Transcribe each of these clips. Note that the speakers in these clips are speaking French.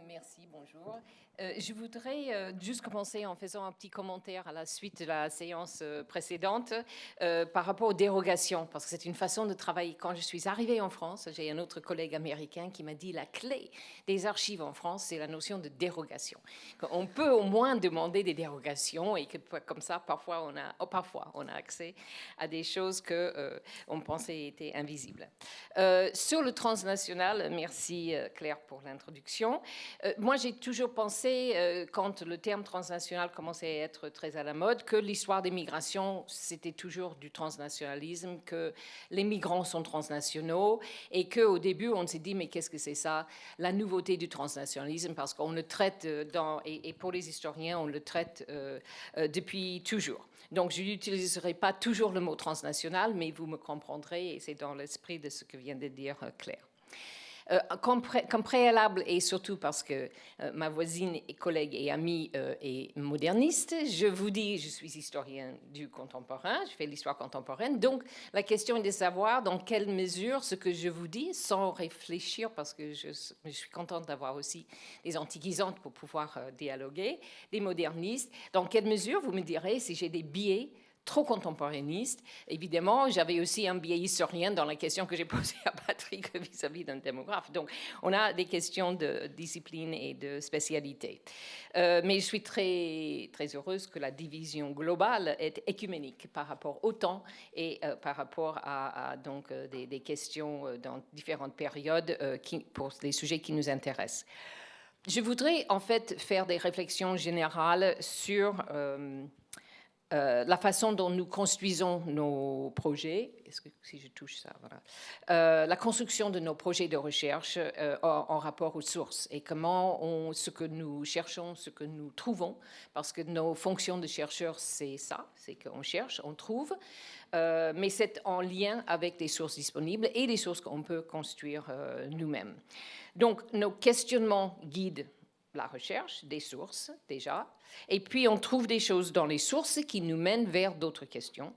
Merci, bonjour. Je voudrais juste commencer en faisant un petit commentaire à la suite de la séance précédente par rapport aux dérogations, parce que c'est une façon de travailler. Quand je suis arrivée en France, j'ai un autre collègue américain qui m'a dit la clé des archives en France, c'est la notion de dérogation. On peut au moins demander des dérogations et que comme ça, parfois on a accès à des choses que on pensait étaient invisibles. Sur le transnational, merci Claire pour l'introduction. Moi, j'ai toujours pensé, quand le terme transnational commençait à être très à la mode, que l'histoire des migrations, c'était toujours du transnationalisme, que les migrants sont transnationaux, et qu'au début, on s'est dit, mais qu'est-ce que c'est ça, la nouveauté du transnationalisme, parce qu'on le traite, et pour les historiens, on le traite depuis toujours. Donc, je n'utiliserai pas toujours le mot transnational, mais vous me comprendrez, et c'est dans l'esprit de ce que vient de dire Claire. Comme préalable, et surtout parce que ma voisine et collègue et amie est moderniste, je vous dis, je suis historien du contemporain, je fais l'histoire contemporaine, donc la question est de savoir dans quelle mesure ce que je vous dis, sans réfléchir, parce que je suis contente d'avoir aussi des antiquisantes pour pouvoir dialoguer, des modernistes, dans quelle mesure vous me direz si j'ai des biais trop contemporaniste. Évidemment, j'avais aussi un biais historien dans la question que j'ai posée à Patrick vis-à-vis d'un démographe. Donc, on a des questions de discipline et de spécialité. Mais je suis très, très heureuse que la division globale est écuménique par rapport au temps et par rapport à donc, des questions dans différentes périodes pour les sujets qui nous intéressent. Je voudrais en fait faire des réflexions générales sur la façon dont nous construisons nos projets, est-ce que si je touche ça, voilà, la construction de nos projets de recherche en rapport aux sources et comment ce que nous cherchons, ce que nous trouvons, parce que nos fonctions de chercheurs, c'est ça, c'est qu'on cherche, on trouve, mais c'est en lien avec des sources disponibles et des sources qu'on peut construire nous-mêmes. Donc, nos questionnements guident la recherche des sources, déjà, et puis on trouve des choses dans les sources qui nous mènent vers d'autres questions,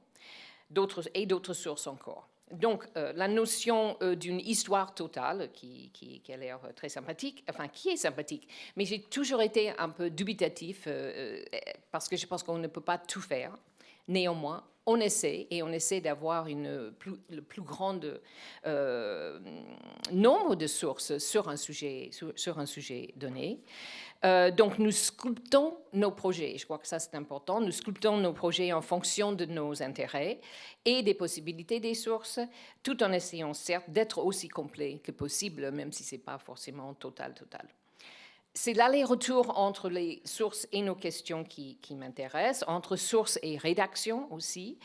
d'autres sources encore. Donc, la notion d'une histoire totale, qui a l'air très sympathique, enfin, qui est sympathique, mais j'ai toujours été un peu dubitatif, parce que je pense qu'on ne peut pas tout faire. Néanmoins, on essaie d'avoir le plus grand nombre de sources sur un sujet donné. Donc, nous sculptons nos projets. Je crois que ça, c'est important. Nous sculptons nos projets en fonction de nos intérêts et des possibilités des sources, tout en essayant, certes, d'être aussi complet que possible, même si ce n'est pas forcément total. C'est l'aller-retour entre les sources et nos questions qui m'intéressent, entre sources et rédaction aussi,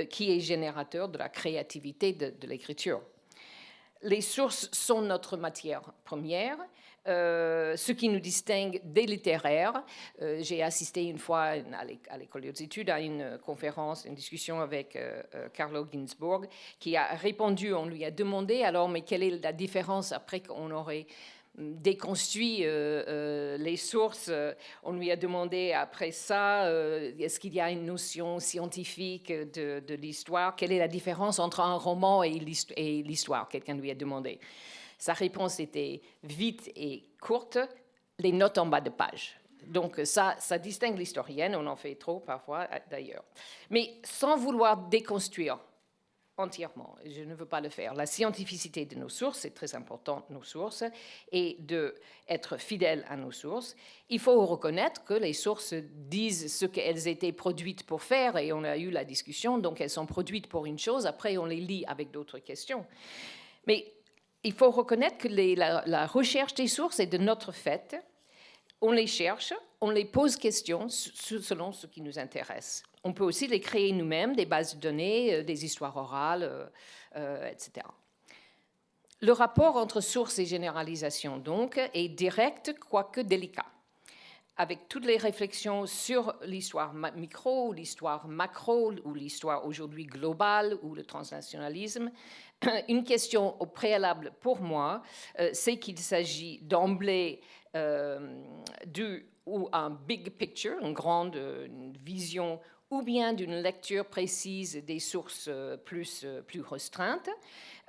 qui est générateur de la créativité de l'écriture. Les sources sont notre matière première, ce qui nous distingue des littéraires. J'ai assisté une fois à l'école des études à une conférence, une discussion avec Carlo Ginzburg, qui a répondu, on lui a demandé alors, mais quelle est la différence après qu'on aurait déconstruit les sources. On lui a demandé après ça, est-ce qu'il y a une notion scientifique de l'histoire? Quelle est la différence entre un roman et l'histoire? Quelqu'un lui a demandé. Sa réponse était vite et courte, les notes en bas de page. Donc ça distingue l'historienne, on en fait trop parfois d'ailleurs. Mais sans vouloir déconstruire entièrement, je ne veux pas le faire. La scientificité de nos sources, c'est très important, nos sources, et d'être fidèle à nos sources. Il faut reconnaître que les sources disent ce qu'elles étaient produites pour faire, et on a eu la discussion, donc elles sont produites pour une chose, après on les lit avec d'autres questions. Mais il faut reconnaître que la recherche des sources est de notre fait. On les cherche, on les pose questions selon ce qui nous intéresse. On peut aussi les créer nous-mêmes, des bases de données, des histoires orales, etc. Le rapport entre source et généralisation, donc, est direct, quoique délicat. Avec toutes les réflexions sur l'histoire micro, l'histoire macro, ou l'histoire aujourd'hui globale, ou le transnationalisme, une question au préalable pour moi, c'est qu'il s'agit d'emblée ou un big picture, une grande vision, ou bien d'une lecture précise des sources plus restreintes,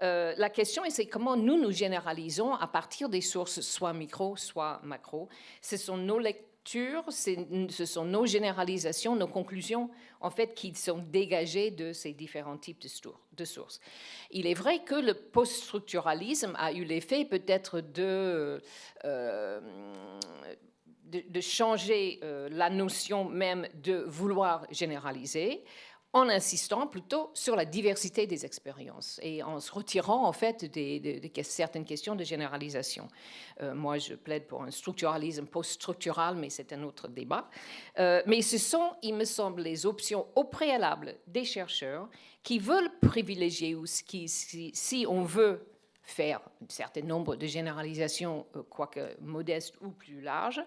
La question est comment nous généralisons à partir des sources soit micro, soit macro. Ce sont nos lectures, ce sont nos généralisations, nos conclusions, en fait, qui sont dégagées de ces différents types de sources. Il est vrai que le post-structuralisme a eu l'effet peut-être de changer la notion même de vouloir généraliser, en insistant plutôt sur la diversité des expériences et en se retirant en fait de certaines questions de généralisation. Moi, je plaide pour un structuralisme post-structural, mais c'est un autre débat. Mais ce sont, il me semble, les options au préalable des chercheurs qui veulent privilégier, ou si on veut faire un certain nombre de généralisations, quoique modestes ou plus larges,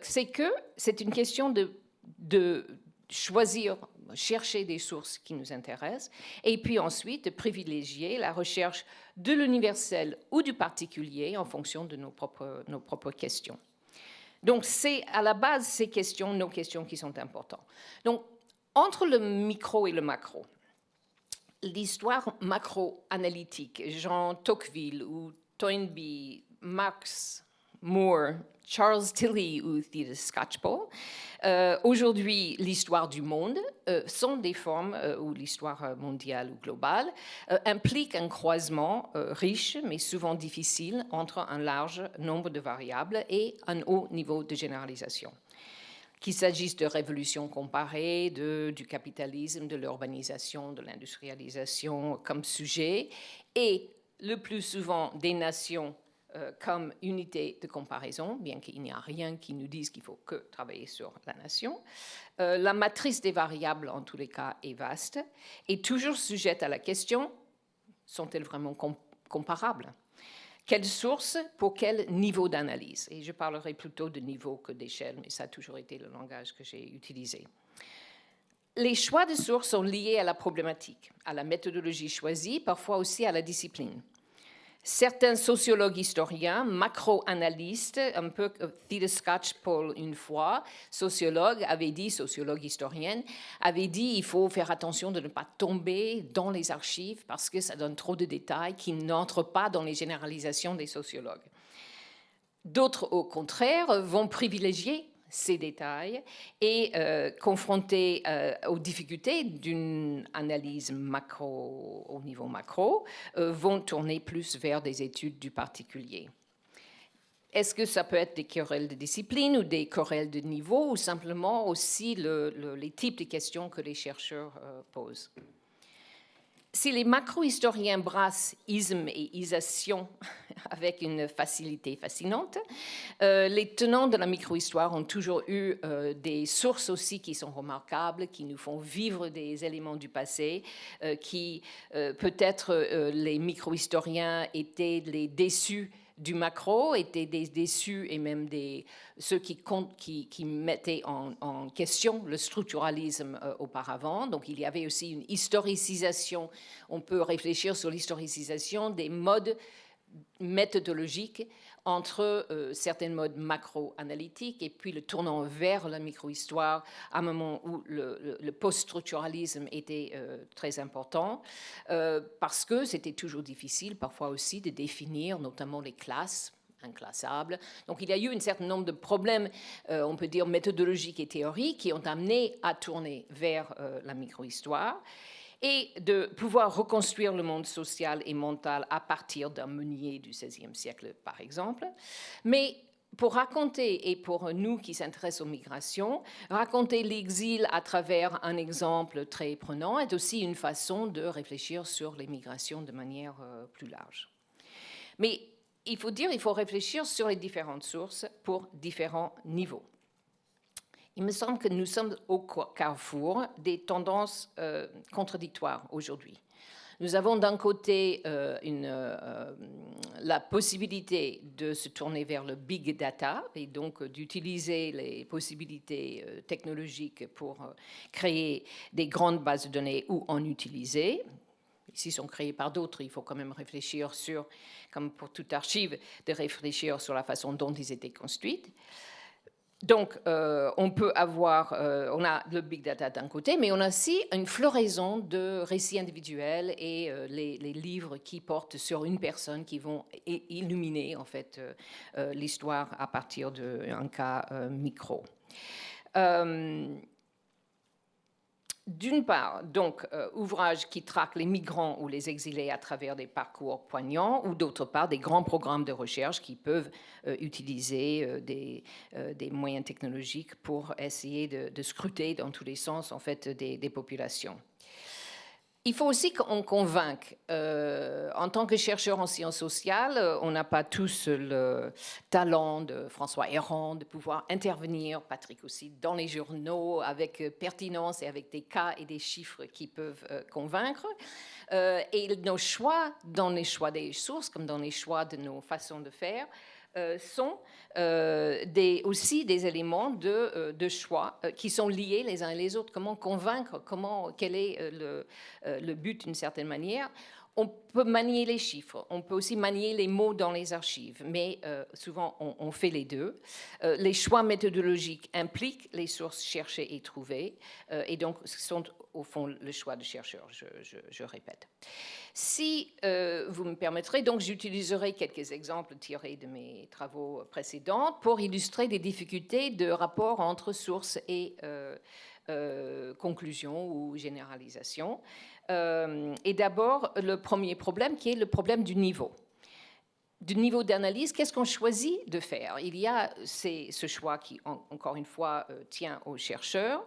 c'est que c'est une question de choisir, chercher des sources qui nous intéressent, et puis ensuite de privilégier la recherche de l'universel ou du particulier en fonction de nos propres questions. Donc c'est à la base ces questions, nos questions qui sont importantes. Donc entre le micro et le macro, l'histoire macro-analytique, Jean Tocqueville ou Toynbee, Marx, Moore, Charles Tilly ou Theda Skocpol, aujourd'hui l'histoire du monde, sont des formes où l'histoire mondiale ou globale implique un croisement riche mais souvent difficile entre un large nombre de variables et un haut niveau de généralisation. Qu'il s'agisse de révolutions comparées, du capitalisme, de l'urbanisation, de l'industrialisation comme sujet, et le plus souvent des nations comme unité de comparaison, bien qu'il n'y a rien qui nous dise qu'il faut que travailler sur la nation. La matrice des variables, en tous les cas, est vaste et toujours sujette à la question, sont-elles vraiment comparables ? Quelle source pour quel niveau d'analyse? Et je parlerai plutôt de niveau que d'échelle, mais ça a toujours été le langage que j'ai utilisé. Les choix de sources sont liés à la problématique, à la méthodologie choisie, parfois aussi à la discipline. Certains sociologues historiens, macro-analystes, un peu Theda Skocpol une fois, sociologue historienne, avait dit il faut faire attention de ne pas tomber dans les archives parce que ça donne trop de détails qui n'entrent pas dans les généralisations des sociologues. D'autres, au contraire, vont privilégier ces détails et confrontés aux difficultés d'une analyse macro au niveau macro, vont tourner plus vers des études du particulier. Est-ce que ça peut être des querelles de discipline ou des querelles de niveau ou simplement aussi les types de questions que les chercheurs posent? Si les macro-historiens brassent isme et isation avec une facilité fascinante, les tenants de la micro-histoire ont toujours eu des sources aussi qui sont remarquables, qui nous font vivre des éléments du passé, qui peut-être les micro-historiens étaient les déçus du macro, étaient des déçus et même ceux qui mettaient en question le structuralisme auparavant. Donc il y avait aussi une historicisation, on peut réfléchir sur l'historicisation des modes méthodologiques entre certains modes macro-analytiques et puis le tournant vers la micro-histoire à un moment où le post-structuralisme était très important parce que c'était toujours difficile parfois aussi de définir notamment les classes inclassables. Donc il y a eu un certain nombre de problèmes, on peut dire méthodologiques et théoriques, qui ont amené à tourner vers la micro-histoire et de pouvoir reconstruire le monde social et mental à partir d'un meunier du XVIe siècle, par exemple. Mais pour raconter, et pour nous qui s'intéressent aux migrations, raconter l'exil à travers un exemple très prenant est aussi une façon de réfléchir sur les migrations de manière plus large. Mais il faut réfléchir sur les différentes sources pour différents niveaux. Il me semble que nous sommes au carrefour des tendances contradictoires aujourd'hui. Nous avons d'un côté la possibilité de se tourner vers le big data et donc d'utiliser les possibilités technologiques pour créer des grandes bases de données ou en utiliser. Ici sont créées par d'autres, il faut quand même réfléchir sur, comme pour toute archive, de réfléchir sur la façon dont ils étaient construits. Donc, on peut avoir, on a le big data d'un côté, mais on a aussi une floraison de récits individuels et les livres qui portent sur une personne qui vont illuminer en fait l'histoire à partir d'un cas micro. D'une part, donc, ouvrages qui traquent les migrants ou les exilés à travers des parcours poignants, ou d'autre part, des grands programmes de recherche qui peuvent utiliser des moyens technologiques pour essayer de scruter dans tous les sens, en fait, des populations. Il faut aussi qu'on convainque. En tant que chercheur en sciences sociales, on n'a pas tous le talent de François Héran de pouvoir intervenir, Patrick aussi, dans les journaux avec pertinence et avec des cas et des chiffres qui peuvent convaincre. Et nos choix, dans les choix des sources, comme dans les choix de nos façons de faire, sont aussi des éléments de choix qui sont liés les uns et les autres. Comment convaincre, quel est le but d'une certaine manière. On peut manier les chiffres, on peut aussi manier les mots dans les archives, mais souvent on fait les deux. Les choix méthodologiques impliquent les sources cherchées et trouvées, et donc ce sont au fond le choix de chercheurs, je répète. Si vous me permettrez, donc j'utiliserai quelques exemples tirés de mes travaux précédents pour illustrer des difficultés de rapport entre sources et conclusions ou généralisations. Et d'abord, le premier problème qui est le problème du niveau. Du niveau d'analyse, qu'est-ce qu'on choisit de faire? Il y a ce choix qui, encore une fois, tient aux chercheurs.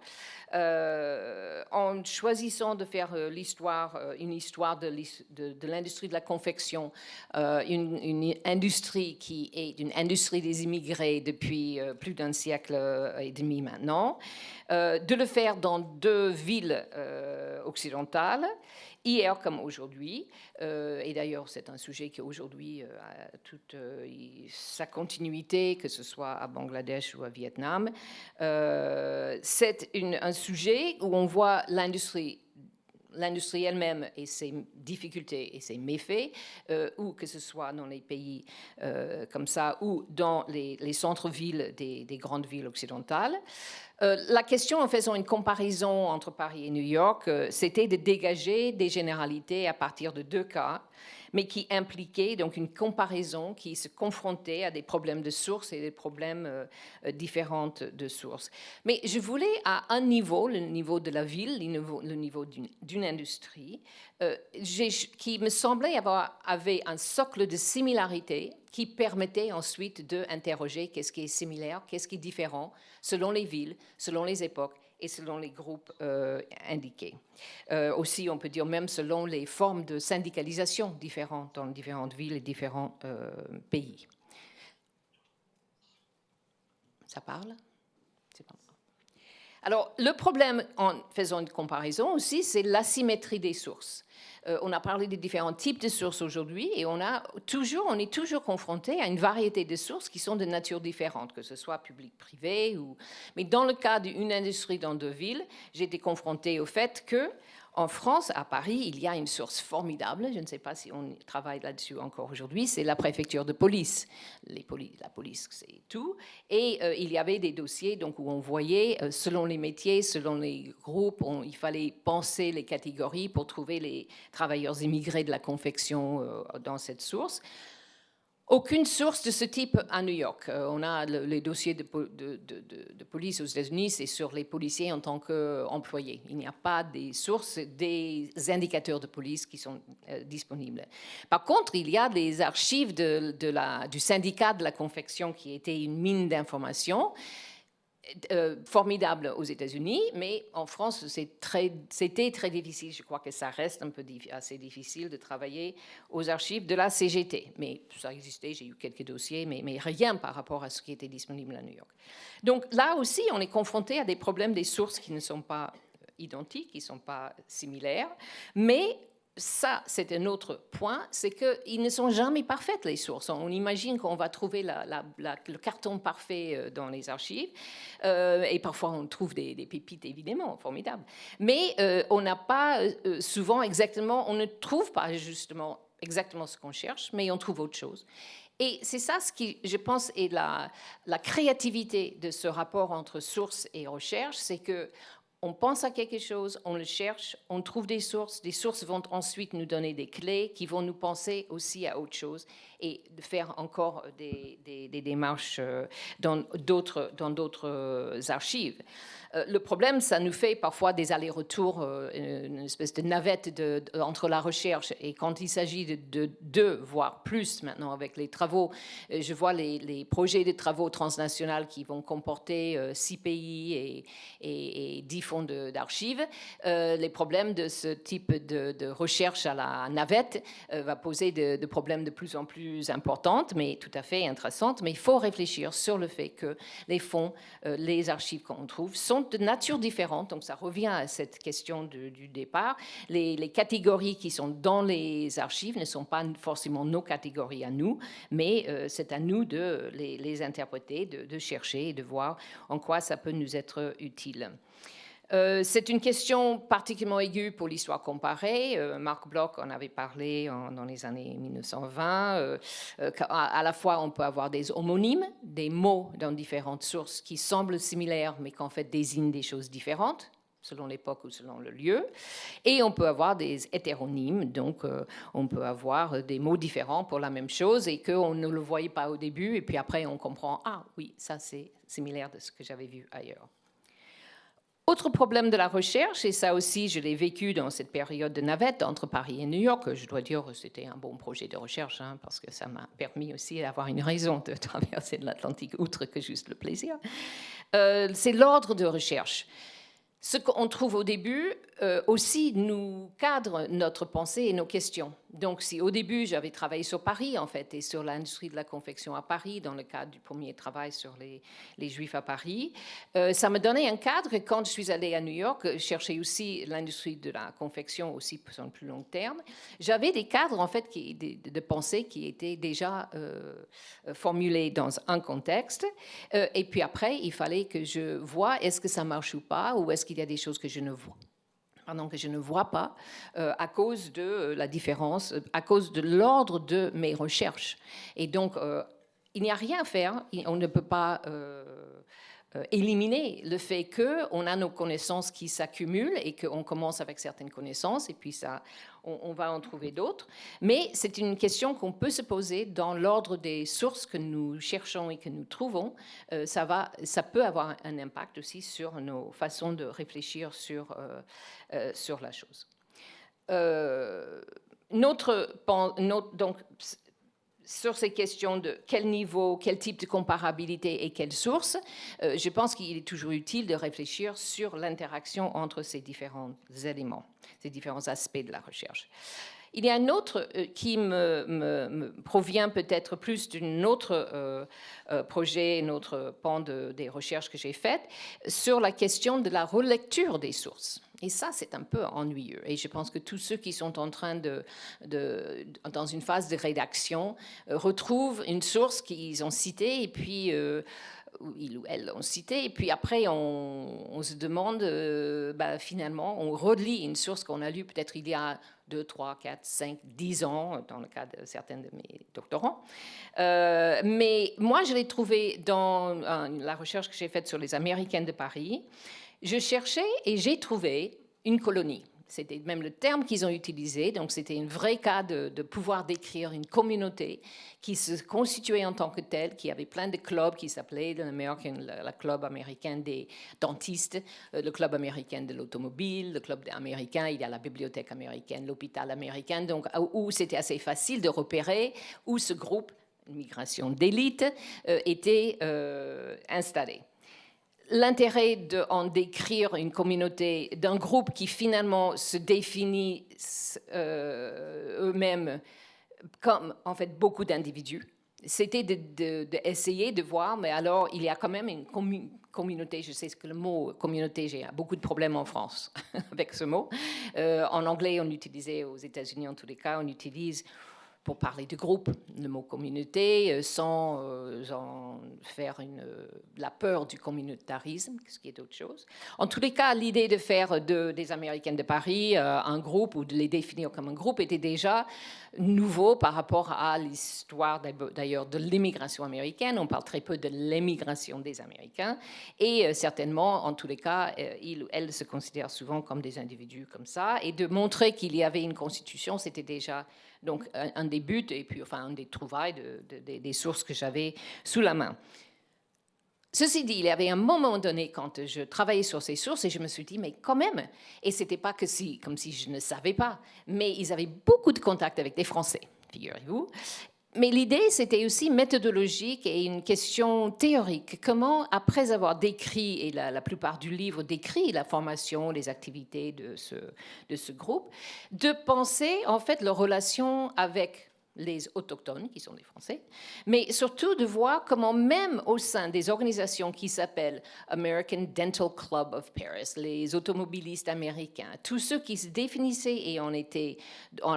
En choisissant de faire une histoire de l'industrie de la confection, une industrie qui est une industrie des immigrés depuis plus d'un siècle et demi maintenant, de le faire dans 2 villes occidentales, hier comme aujourd'hui, et d'ailleurs c'est un sujet qui aujourd'hui a toute sa continuité, que ce soit à Bangladesh ou à Vietnam. C'est un sujet où on voit l'industrie elle-même et ses difficultés et ses méfaits, ou que ce soit dans les pays comme ça, ou dans les centres-villes des grandes villes occidentales. La question, en faisant une comparaison entre Paris et New York, c'était de dégager des généralités à partir de 2 cas, mais qui impliquaient donc une comparaison qui se confrontait à des problèmes de source et des problèmes différents de source. Mais je voulais à un niveau, le niveau de la ville, le niveau d'une industrie, qui me semblait avait un socle de similarité qui permettait ensuite d'interroger qu'est-ce qui est similaire, qu'est-ce qui est différent, selon les villes, selon les époques et selon les groupes indiqués. Aussi, on peut dire même selon les formes de syndicalisation différentes dans différentes villes et différents pays. Ça parle? C'est bon. Alors, le problème en faisant une comparaison aussi, c'est l'asymétrie des sources. On a parlé des différents types de sources aujourd'hui et on est toujours confronté à une variété de sources qui sont de nature différente, que ce soit public-privé mais dans le cas d'une industrie dans 2 villes, j'ai été confrontée au fait que en France, à Paris, il y a une source formidable, je ne sais pas si on travaille là-dessus encore aujourd'hui, c'est la préfecture de police. La police, c'est tout. Et il y avait des dossiers donc, où on voyait, selon les métiers, selon les groupes, il fallait penser les catégories pour trouver les travailleurs immigrés de la confection dans cette source. Aucune source de ce type à New York. On a les dossiers de police aux États-Unis, c'est sur les policiers en tant qu'employés. Il n'y a pas des sources, des indicateurs de police qui sont disponibles. Par contre, il y a des archives du syndicat de la confection qui était une mine d'informations. Formidable aux États-Unis, mais en France, c'était très difficile. Je crois que ça reste un peu assez difficile de travailler aux archives de la CGT. Mais ça existait, j'ai eu quelques dossiers, mais rien par rapport à ce qui était disponible à New York. Donc là aussi, on est confronté à des problèmes des sources qui ne sont pas identiques, qui ne sont pas similaires, mais ça, c'est un autre point, c'est qu'ils ne sont jamais parfaites, les sources. On imagine qu'on va trouver le carton parfait dans les archives, et parfois on trouve des pépites, évidemment, formidables. Mais on n'a pas souvent exactement, on ne trouve pas justement exactement ce qu'on cherche, mais on trouve autre chose. Et c'est ça ce qui, je pense, est la créativité de ce rapport entre source et recherche, c'est que on pense à quelque chose, on le cherche, on trouve des sources vont ensuite nous donner des clés qui vont nous penser aussi à autre chose et de faire encore des démarches dans d'autres archives. Le problème, ça nous fait parfois des allers-retours, une espèce de navette entre la recherche et quand il s'agit de deux, voire plus maintenant avec les travaux, je vois les projets de travaux transnationaux qui vont comporter 6 pays et 10 fonds d'archives. Les problèmes de ce type de recherche à la navette va poser de problèmes de plus en plus importants, mais tout à fait intéressantes. Mais il faut réfléchir sur le fait que les fonds, les archives qu'on trouve sont de nature différente, donc ça revient à cette question du départ. Les catégories qui sont dans les archives ne sont pas forcément nos catégories à nous, mais c'est à nous de les interpréter, de chercher et de voir en quoi ça peut nous être utile. C'est une question particulièrement aiguë pour l'histoire comparée. Marc Bloch en avait parlé dans les années 1920. À la fois, on peut avoir des homonymes, des mots dans différentes sources qui semblent similaires, mais qu'en fait désignent des choses différentes, selon l'époque ou selon le lieu. Et on peut avoir des hétéronymes, donc on peut avoir des mots différents pour la même chose et qu'on ne le voyait pas au début, et puis après on comprend, ah oui, ça c'est similaire de ce que j'avais vu ailleurs. Autre problème de la recherche, et ça aussi je l'ai vécu dans cette période de navette entre Paris et New York, je dois dire que c'était un bon projet de recherche, parce que ça m'a permis aussi d'avoir une raison de traverser l'Atlantique, outre que juste le plaisir, c'est l'ordre de recherche. Ce qu'on trouve au début aussi nous cadre notre pensée et nos questions. Donc si au début j'avais travaillé sur Paris en fait et sur l'industrie de la confection à Paris dans le cadre du premier travail sur les Juifs à Paris, ça me donnait un cadre et quand je suis allée à New York, je cherchais aussi l'industrie de la confection aussi sur le plus long terme. J'avais des cadres en fait de pensée qui étaient déjà formulés dans un contexte et puis après il fallait que je vois est-ce que ça marche ou pas ou est-ce qu'il y a des choses que je ne vois pas à cause de la différence, à cause de l'ordre de mes recherches. Et donc, il n'y a rien à faire. On ne peut pas éliminer le fait qu'on a nos connaissances qui s'accumulent et qu'on commence avec certaines connaissances et puis ça, on va en trouver d'autres. Mais c'est une question qu'on peut se poser dans l'ordre des sources que nous cherchons et que nous trouvons. Ça peut avoir un impact aussi sur nos façons de réfléchir sur la chose. Donc, sur ces questions de quel niveau, quel type de comparabilité et quelle source, je pense qu'il est toujours utile de réfléchir sur l'interaction entre ces différents éléments, ces différents aspects de la recherche. Il y a un autre qui me provient peut-être plus d'un autre projet, un autre pan des recherches que j'ai faites, sur la question de la relecture des sources. Et ça, c'est un peu ennuyeux. Et je pense que tous ceux qui sont en train dans une phase de rédaction, retrouvent une source qu'ils ont citée et puis il ou elle l'ont cité, et puis après on se demande, finalement, on relit une source qu'on a lue peut-être il y a 2, 3, 4, 5, 10 ans, dans le cas de certains de mes doctorants. Mais moi, je l'ai trouvé dans la recherche que j'ai faite sur les Américaines de Paris. Je cherchais et j'ai trouvé une colonie. C'était même le terme qu'ils ont utilisé. Donc, c'était un vrai cas de pouvoir décrire une communauté qui se constituait en tant que telle, qui avait plein de clubs qui s'appelaient le club américain des dentistes, le club américain de l'automobile, le club américain, il y a la bibliothèque américaine, l'hôpital américain, donc où c'était assez facile de repérer où ce groupe, une migration d'élite, était installé. L'intérêt d'en décrire une communauté d'un groupe qui finalement se définit eux-mêmes comme en fait beaucoup d'individus, c'était d'essayer de voir, mais alors il y a quand même une communauté, je sais que le mot communauté, j'ai beaucoup de problèmes en France avec ce mot. En anglais, on l'utilisait, aux États-Unis en tous les cas, on utilise pour parler de groupe, le mot communauté, sans en faire la peur du communautarisme, ce qui est autre chose. En tous les cas, l'idée de faire des Américaines de Paris un groupe, ou de les définir comme un groupe, était déjà nouveau par rapport à l'histoire d'ailleurs de l'immigration américaine. On parle très peu de l'émigration des Américains, et certainement, en tous les cas, ils ou elles se considèrent souvent comme des individus comme ça, et de montrer qu'il y avait une constitution, c'était déjà donc un des buts, et puis enfin un des trouvailles des sources que j'avais sous la main. Ceci dit, il y avait un moment donné quand je travaillais sur ces sources et je me suis dit, mais quand même, et c'était pas que comme si je ne savais pas, mais ils avaient beaucoup de contacts avec des Français, figurez-vous. Mais l'idée, c'était aussi méthodologique et une question théorique. Comment, après avoir décrit, et la plupart du livre décrit la formation, les activités de ce groupe, de penser en fait leur relation avec les autochtones, qui sont des Français, mais surtout de voir comment même au sein des organisations qui s'appellent American Dental Club of Paris, les automobilistes américains, tous ceux qui se définissaient et on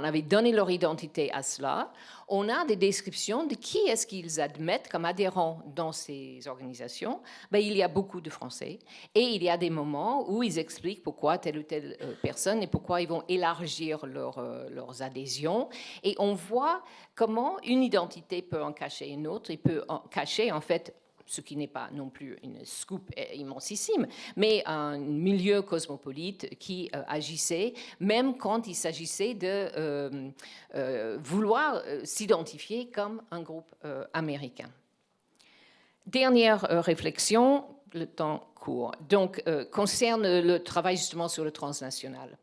avait donné leur identité à cela, on a des descriptions de qui est-ce qu'ils admettent comme adhérents dans ces organisations. Ben, il y a beaucoup de Français et il y a des moments où ils expliquent pourquoi telle ou telle personne et pourquoi ils vont élargir leurs adhésions. Et on voit comment une identité peut en cacher une autre et peut en cacher en fait ce qui n'est pas non plus une scoop immensissime, mais un milieu cosmopolite qui agissait, même quand il s'agissait de vouloir s'identifier comme un groupe américain. Dernière réflexion, le temps court, donc concerne le travail justement sur le transnational.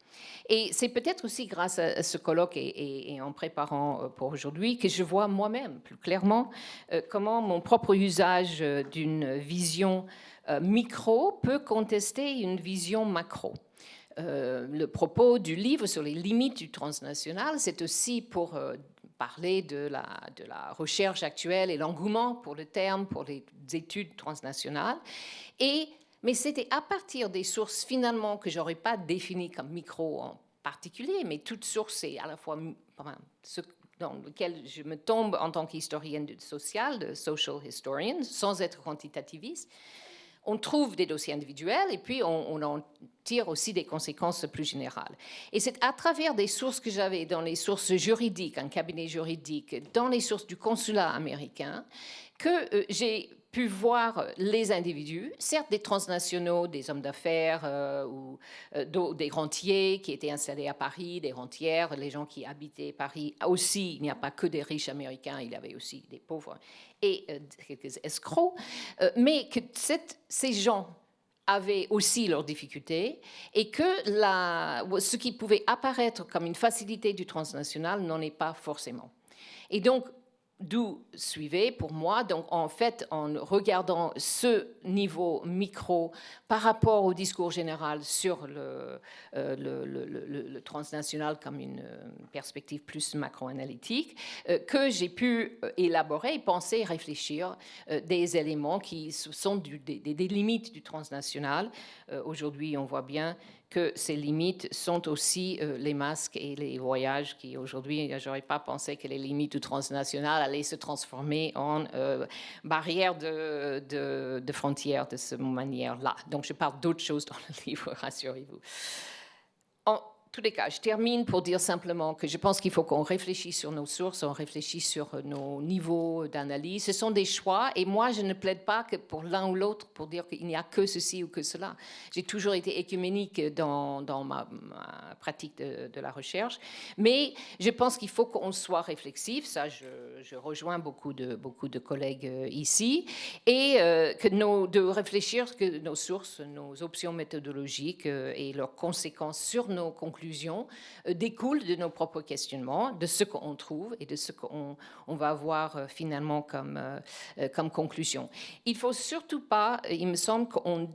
Et c'est peut-être aussi grâce à ce colloque et en préparant pour aujourd'hui que je vois moi-même plus clairement comment mon propre usage d'une vision micro peut contester une vision macro. Le propos du livre sur les limites du transnational, c'est aussi pour parler de la recherche actuelle et l'engouement pour le terme, pour les études transnationales. Mais c'était à partir des sources finalement que je n'aurais pas définies comme micro en particulier, mais toute source est à la fois ce dans lequel je me tombe en tant qu'historienne sociale, de social historian, sans être quantitativiste. On trouve des dossiers individuels et puis on en tire aussi des conséquences plus générales. Et c'est à travers des sources que j'avais dans les sources juridiques, un cabinet juridique, dans les sources du consulat américain, que j'ai pu voir les individus, certes des transnationaux, des hommes d'affaires ou des rentiers qui étaient installés à Paris, des rentières, les gens qui habitaient Paris. Aussi, il n'y a pas que des riches américains, il y avait aussi des pauvres et quelques escrocs, mais que ces gens avaient aussi leurs difficultés et que ce qui pouvait apparaître comme une facilité du transnational n'en est pas forcément. Et donc, d'où suivait pour moi, donc en fait, en regardant ce niveau micro par rapport au discours général sur le transnational comme une perspective plus macro-analytique, que j'ai pu élaborer, penser, réfléchir des éléments qui sont des limites du transnational. Aujourd'hui, on voit bien que ces limites sont aussi les masques et les voyages qui, aujourd'hui, je n'aurais pas pensé que les limites du transnational allaient se transformer en barrières de frontières de cette manière-là. Donc, je parle d'autres choses dans le livre, rassurez-vous. En tous les cas, je termine pour dire simplement que je pense qu'il faut qu'on réfléchisse sur nos sources, on réfléchisse sur nos niveaux d'analyse. Ce sont des choix et moi, je ne plaide pas que pour l'un ou l'autre pour dire qu'il n'y a que ceci ou que cela. J'ai toujours été écuménique dans ma pratique de la recherche, mais je pense qu'il faut qu'on soit réflexif. Ça, je rejoins beaucoup de collègues ici et de réfléchir que nos sources, nos options méthodologiques et leurs conséquences sur nos conclusions découlent de nos propres questionnements, de ce qu'on trouve et de ce qu'on va avoir finalement comme conclusion. Il ne faut surtout pas, il me semble qu'on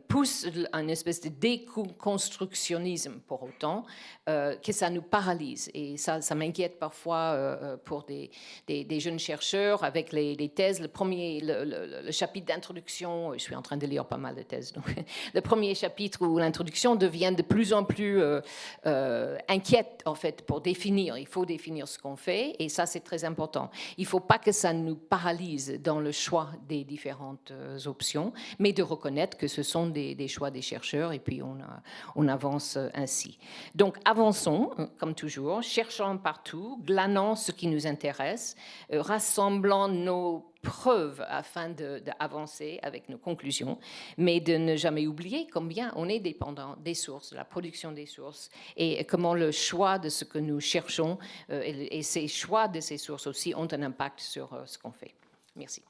pousse une espèce de déconstructionnisme pour autant que ça nous paralyse. Et ça m'inquiète parfois pour des jeunes chercheurs avec les thèses. Le chapitre d'introduction, je suis en train de lire pas mal de thèses, donc le premier chapitre où l'introduction devient de plus en plus inquiète, en fait, pour définir. Il faut définir ce qu'on fait, et ça, c'est très important. Il ne faut pas que ça nous paralyse dans le choix des différentes options, mais de reconnaître que ce sont des choix des chercheurs, et puis on avance ainsi. Donc, avançons, comme toujours, cherchons partout, glanons ce qui nous intéresse, rassemblant nos preuves afin d'avancer avec nos conclusions, mais de ne jamais oublier combien on est dépendant des sources, de la production des sources, et comment le choix de ce que nous cherchons et ces choix de ces sources aussi ont un impact sur ce qu'on fait. Merci.